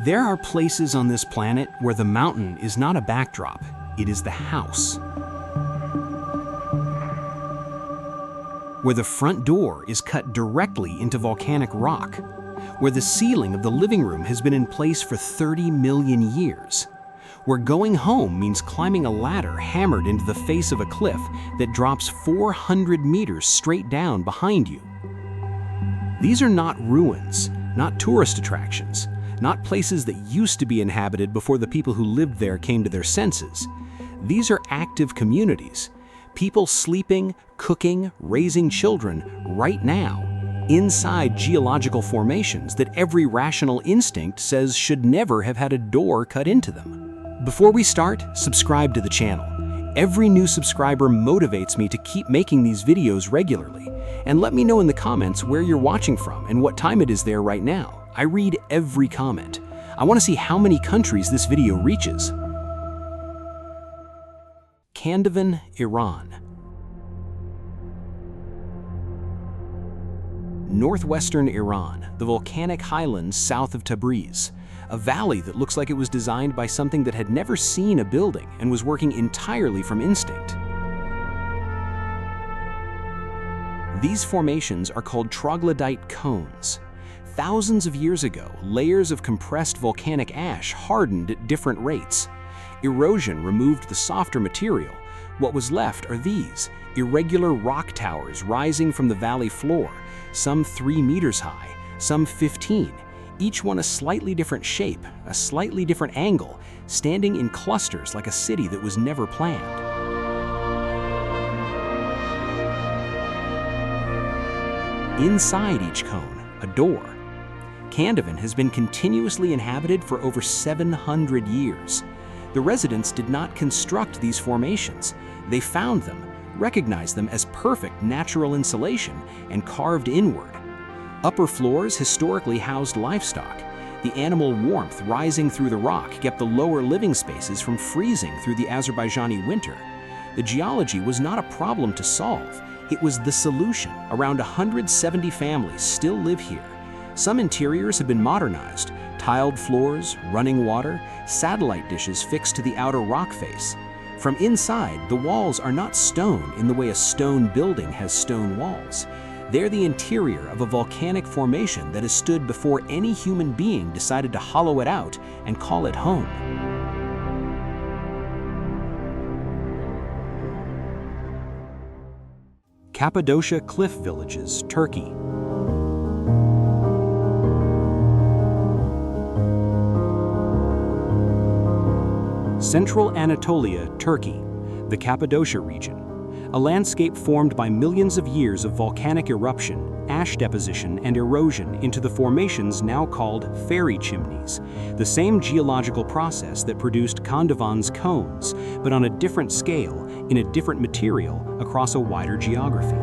There are places on this planet where the mountain is not a backdrop, it is the house. Where the front door is cut directly into volcanic rock. Where the ceiling of the living room has been in place for 30 million years. Where going home means climbing a ladder hammered into the face of a cliff that drops 400 meters straight down behind you. These are not ruins, not tourist attractions, not places that used to be inhabited before the people who lived there came to their senses. These are active communities, people sleeping, cooking, raising children right now, inside geological formations that every rational instinct says should never have had a door cut into them. Before we start, subscribe to the channel. Every new subscriber motivates me to keep making these videos regularly. And let me know in the comments where you're watching from and what time it is there right now. I read every comment. I want to see how many countries this video reaches. Kandivin, Iran. Northwestern Iran, the volcanic highlands south of Tabriz. A valley that looks like it was designed by something that had never seen a building and was working entirely from instinct. These formations are called troglodyte cones. Thousands of years ago, layers of compressed volcanic ash hardened at different rates. Erosion removed the softer material. What was left are these, irregular rock towers rising from the valley floor, some 3 meters high, some 15, each one a slightly different shape, a slightly different angle, standing in clusters like a city that was never planned. Inside each cone, a door. Kandivin has been continuously inhabited for over 700 years. The residents did not construct these formations. They found them, recognized them as perfect natural insulation, and carved inward. Upper floors historically housed livestock. The animal warmth rising through the rock kept the lower living spaces from freezing through the Azerbaijani winter. The geology was not a problem to solve. It was the solution. Around 170 families still live here. Some interiors have been modernized, tiled floors, running water, satellite dishes fixed to the outer rock face. From inside, the walls are not stone in the way a stone building has stone walls. They're the interior of a volcanic formation that has stood before any human being decided to hollow it out and call it home. Cappadocia Cliff Villages, Turkey. Central Anatolia, Turkey, the Cappadocia region, a landscape formed by millions of years of volcanic eruption, ash deposition, and erosion into the formations now called fairy chimneys, the same geological process that produced Kandivin's cones, but on a different scale, in a different material, across a wider geography.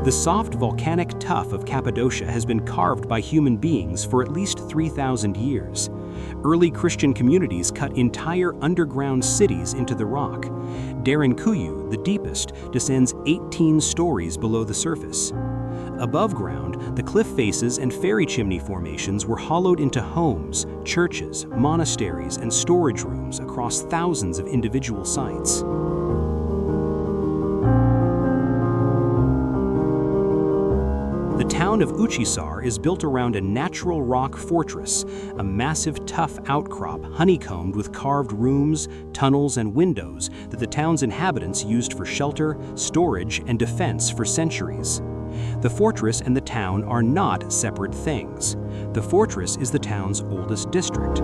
The soft volcanic tuff of Cappadocia has been carved by human beings for at least 3,000 years. Early Christian communities cut entire underground cities into the rock. Derinkuyu, the deepest, descends 18 stories below the surface. Above ground, the cliff faces and fairy chimney formations were hollowed into homes, churches, monasteries, and storage rooms across thousands of individual sites. The town of Uchisar is built around a natural rock fortress, a massive tough outcrop honeycombed with carved rooms, tunnels, and windows that the town's inhabitants used for shelter, storage, and defense for centuries. The fortress and the town are not separate things. The fortress is the town's oldest district.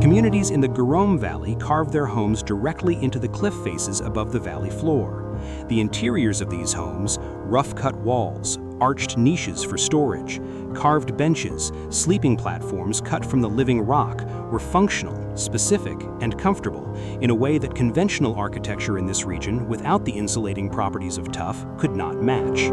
Communities in the Garom Valley carve their homes directly into the cliff faces above the valley floor. The interiors of these homes, rough-cut walls, arched niches for storage, carved benches, sleeping platforms cut from the living rock, were functional, specific, and comfortable in a way that conventional architecture in this region, without the insulating properties of tuff, could not match.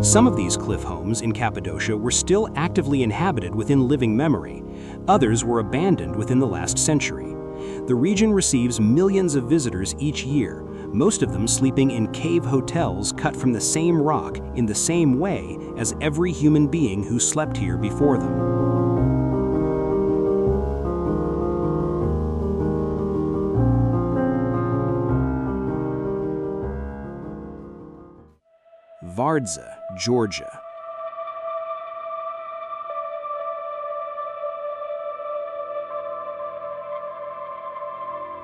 Some of these cliff homes in Cappadocia were still actively inhabited within living memory. Others were abandoned within the last century. The region receives millions of visitors each year, most of them sleeping in cave hotels cut from the same rock in the same way as every human being who slept here before them. Vardza, Georgia.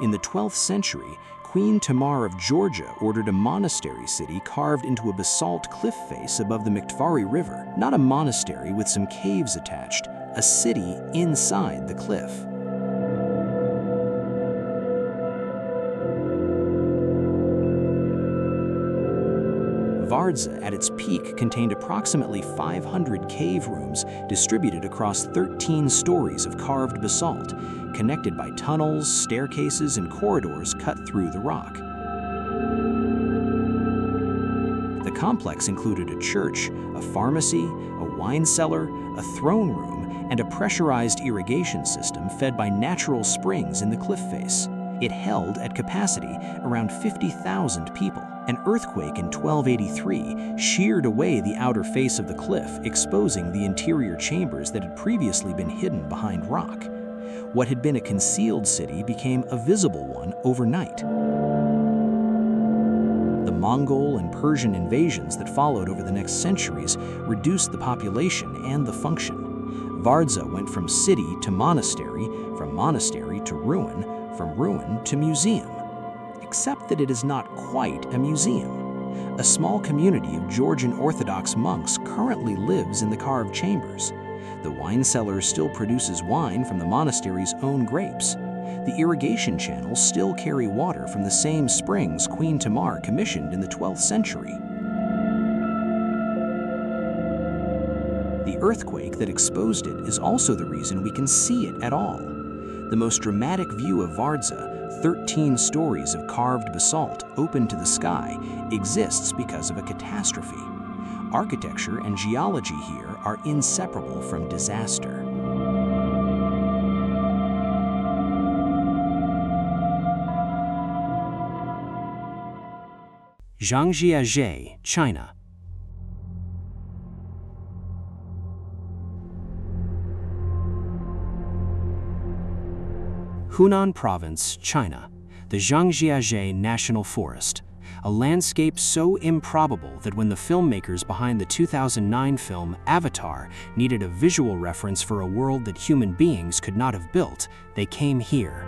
In the 12th century, Queen Tamar of Georgia ordered a monastery city carved into a basalt cliff face above the Miktvari River. Not a monastery with some caves attached, a city inside the cliff. Vardza, at its peak, contained approximately 500 cave rooms distributed across 13 stories of carved basalt, connected by tunnels, staircases, and corridors cut through the rock. The complex included a church, a pharmacy, a wine cellar, a throne room, and a pressurized irrigation system fed by natural springs in the cliff face. It held, at capacity, around 50,000 people. An earthquake in 1283 sheared away the outer face of the cliff, exposing the interior chambers that had previously been hidden behind rock. What had been a concealed city became a visible one overnight. The Mongol and Persian invasions that followed over the next centuries reduced the population and the function. Vardza went from city to monastery, from monastery to ruin, from ruin to museum. Except that it is not quite a museum. A small community of Georgian Orthodox monks currently lives in the carved chambers. The wine cellar still produces wine from the monastery's own grapes. The irrigation channels still carry water from the same springs Queen Tamar commissioned in the 12th century. The earthquake that exposed it is also the reason we can see it at all. The most dramatic view of Vardza, 13 stories of carved basalt open to the sky, exists because of a catastrophe. Architecture and geology here are inseparable from disaster. Zhangjiajie, China. Hunan Province, China, the Zhangjiajie National Forest, a landscape so improbable that when the filmmakers behind the 2009 film Avatar needed a visual reference for a world that human beings could not have built, they came here.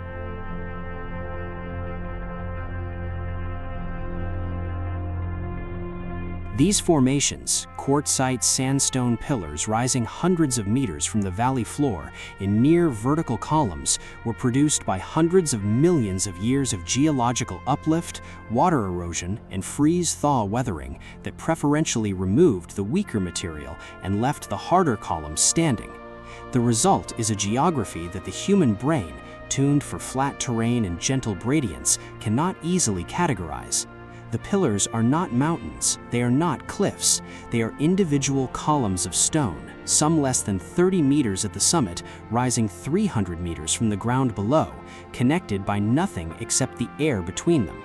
These formations, quartzite sandstone pillars rising hundreds of meters from the valley floor in near vertical columns, were produced by hundreds of millions of years of geological uplift, water erosion, and freeze-thaw weathering that preferentially removed the weaker material and left the harder columns standing. The result is a geography that the human brain, tuned for flat terrain and gentle gradients, cannot easily categorize. The pillars are not mountains, they are not cliffs, they are individual columns of stone, some less than 30 meters at the summit, rising 300 meters from the ground below, connected by nothing except the air between them.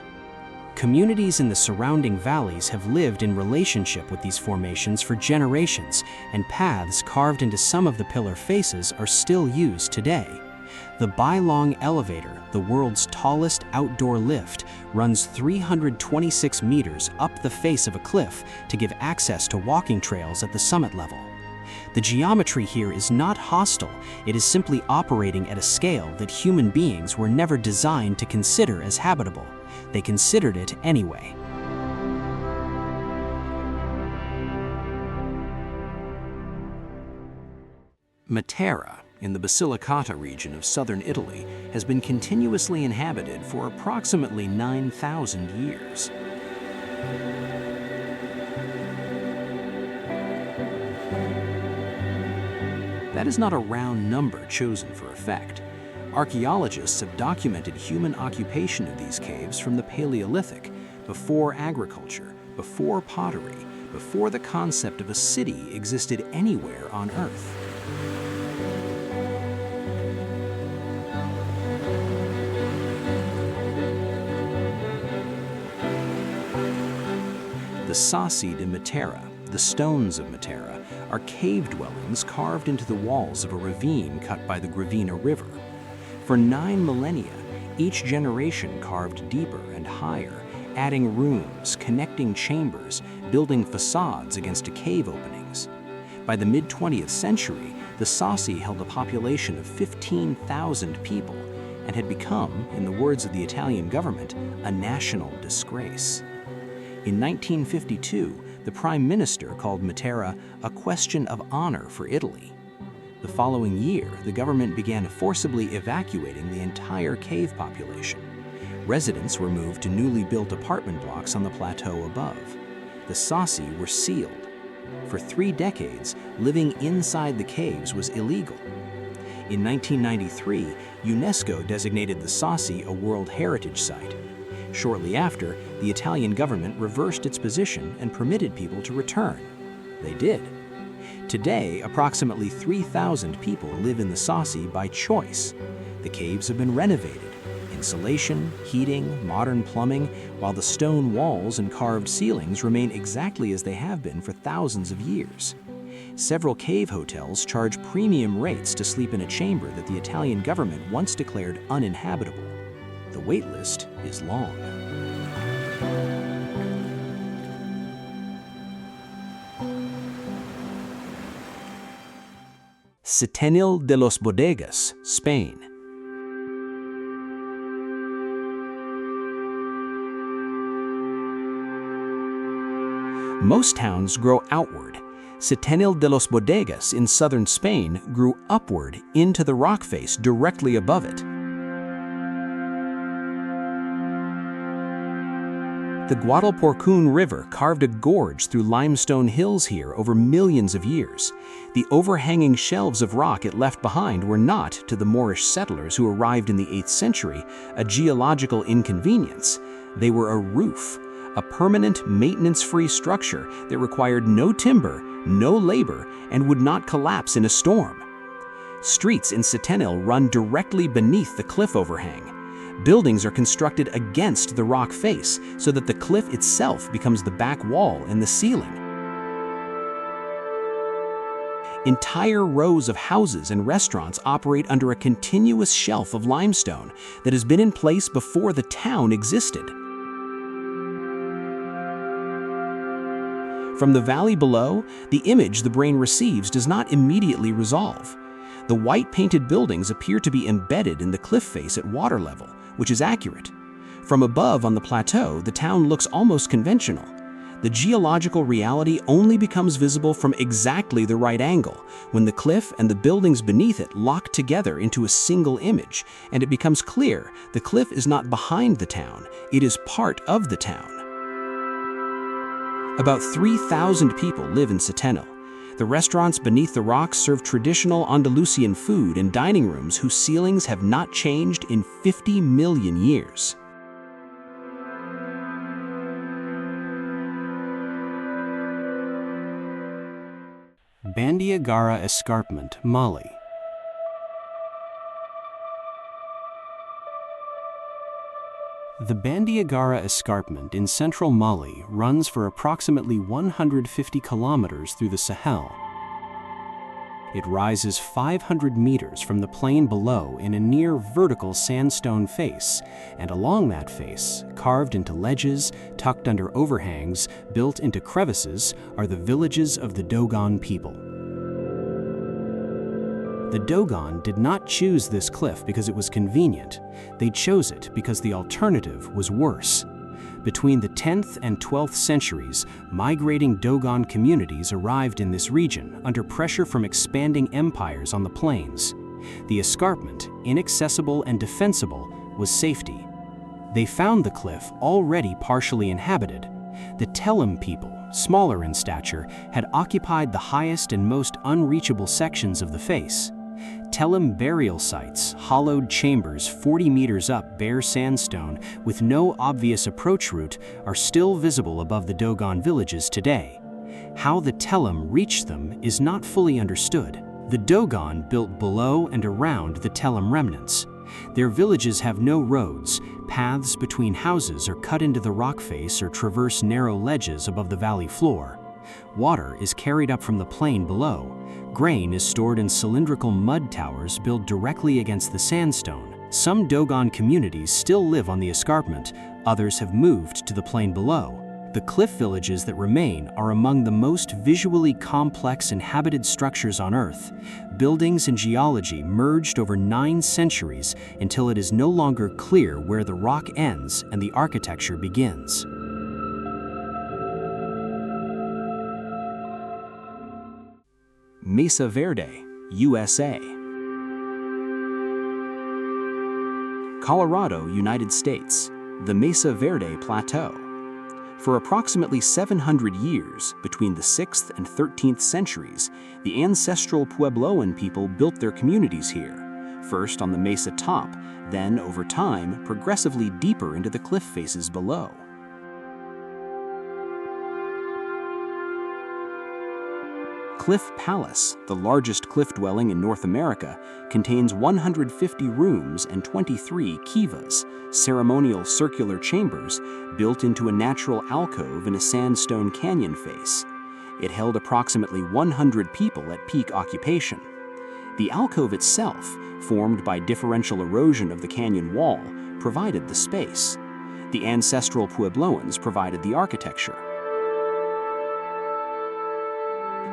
Communities in the surrounding valleys have lived in relationship with these formations for generations, and paths carved into some of the pillar faces are still used today. The Bailong Elevator, the world's tallest outdoor lift, runs 326 meters up the face of a cliff to give access to walking trails at the summit level. The geometry here is not hostile, it is simply operating at a scale that human beings were never designed to consider as habitable. They considered it anyway. Matera, in the Basilicata region of southern Italy, has been continuously inhabited for approximately 9,000 years. That is not a round number chosen for effect. Archaeologists have documented human occupation of these caves from the Paleolithic, before agriculture, before pottery, before the concept of a city existed anywhere on Earth. The Sassi de Matera, the stones of Matera, are cave dwellings carved into the walls of a ravine cut by the Gravina River. For 9 millennia, each generation carved deeper and higher, adding rooms, connecting chambers, building facades against cave openings. By the mid-20th century, the Sassi held a population of 15,000 people and had become, in the words of the Italian government, a national disgrace. In 1952, the Prime Minister called Matera a question of honor for Italy. The following year, the government began forcibly evacuating the entire cave population. Residents were moved to newly built apartment blocks on the plateau above. The Sassi were sealed. For 3 decades, living inside the caves was illegal. In 1993, UNESCO designated the Sassi a World Heritage Site. Shortly after, the Italian government reversed its position and permitted people to return. They did. Today, approximately 3,000 people live in the Sassi by choice. The caves have been renovated. Insulation, heating, modern plumbing, while the stone walls and carved ceilings remain exactly as they have been for thousands of years. Several cave hotels charge premium rates to sleep in a chamber that the Italian government once declared uninhabitable. The wait list is long. Setenil de los Bodegas, Spain. Most towns grow outward. Setenil de los Bodegas in southern Spain grew upward into the rock face directly above it. The Guadalporcún River carved a gorge through limestone hills here over millions of years. The overhanging shelves of rock it left behind were not, to the Moorish settlers who arrived in the 8th century, a geological inconvenience. They were a roof, a permanent, maintenance-free structure that required no timber, no labor, and would not collapse in a storm. Streets in Setenil run directly beneath the cliff overhang. Buildings are constructed against the rock face so that the cliff itself becomes the back wall and the ceiling. Entire rows of houses and restaurants operate under a continuous shelf of limestone that has been in place before the town existed. From the valley below, the image the brain receives does not immediately resolve. The white painted buildings appear to be embedded in the cliff face at water level, which is accurate. From above on the plateau, the town looks almost conventional. The geological reality only becomes visible from exactly the right angle, when the cliff and the buildings beneath it lock together into a single image, and it becomes clear the cliff is not behind the town, it is part of the town. About 3,000 people live in Setenil. The restaurants beneath the rocks serve traditional Andalusian food in dining rooms whose ceilings have not changed in 50 million years. Bandiagara Escarpment, Mali. The Bandiagara Escarpment in central Mali runs for approximately 150 kilometers through the Sahel. It rises 500 meters from the plain below in a near vertical sandstone face, and along that face, carved into ledges, tucked under overhangs, built into crevices, are the villages of the Dogon people. The Dogon did not choose this cliff because it was convenient. They chose it because the alternative was worse. Between the 10th and 12th centuries, migrating Dogon communities arrived in this region under pressure from expanding empires on the plains. The escarpment, inaccessible and defensible, was safety. They found the cliff already partially inhabited. The Telem people, smaller in stature, had occupied the highest and most unreachable sections of the face. Telem burial sites, hollowed chambers 40 meters up bare sandstone with no obvious approach route, are still visible above the Dogon villages today. How the Telem reached them is not fully understood. The Dogon built below and around the Telem remnants. Their villages have no roads. Paths between houses are cut into the rock face or traverse narrow ledges above the valley floor. Water is carried up from the plain below. Grain is stored in cylindrical mud towers built directly against the sandstone. Some Dogon communities still live on the escarpment, others have moved to the plain below. The cliff villages that remain are among the most visually complex inhabited structures on Earth. Buildings and geology merged over 9 centuries until it is no longer clear where the rock ends and the architecture begins. Mesa Verde, USA. Colorado, United States. The Mesa Verde Plateau. For approximately 700 years, between the 6th and 13th centuries, the ancestral Puebloan people built their communities here, first on the mesa top, then, over time, progressively deeper into the cliff faces below. Cliff Palace, the largest cliff dwelling in North America, contains 150 rooms and 23 kivas, ceremonial circular chambers, built into a natural alcove in a sandstone canyon face. It held approximately 100 people at peak occupation. The alcove itself, formed by differential erosion of the canyon wall, provided the space. The ancestral Puebloans provided the architecture.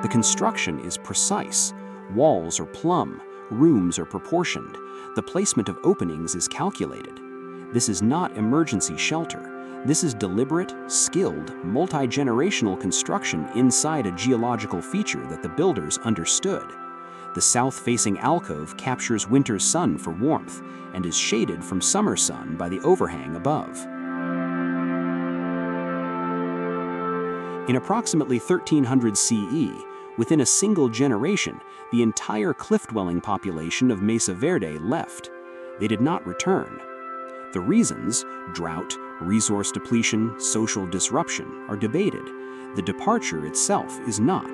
The construction is precise. Walls are plumb, rooms are proportioned. The placement of openings is calculated. This is not emergency shelter. This is deliberate, skilled, multi-generational construction inside a geological feature that the builders understood. The south-facing alcove captures winter sun for warmth and is shaded from summer sun by the overhang above. In approximately 1300 CE, within a single generation, the entire cliff-dwelling population of Mesa Verde left. They did not return. The reasons, drought, resource depletion, social disruption, are debated. The departure itself is not.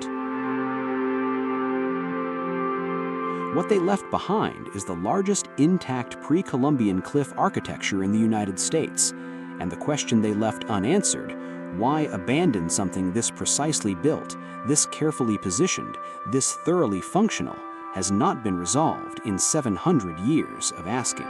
What they left behind is the largest intact pre-Columbian cliff architecture in the United States, and the question they left unanswered: why abandon something this precisely built, this carefully positioned, this thoroughly functional, has not been resolved in 700 years of asking.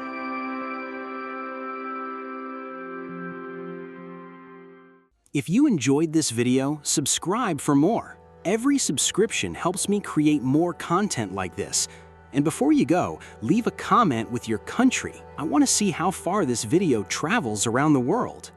If you enjoyed this video, subscribe for more. Every subscription helps me create more content like this. And before you go, leave a comment with your country. I want to see how far this video travels around the world.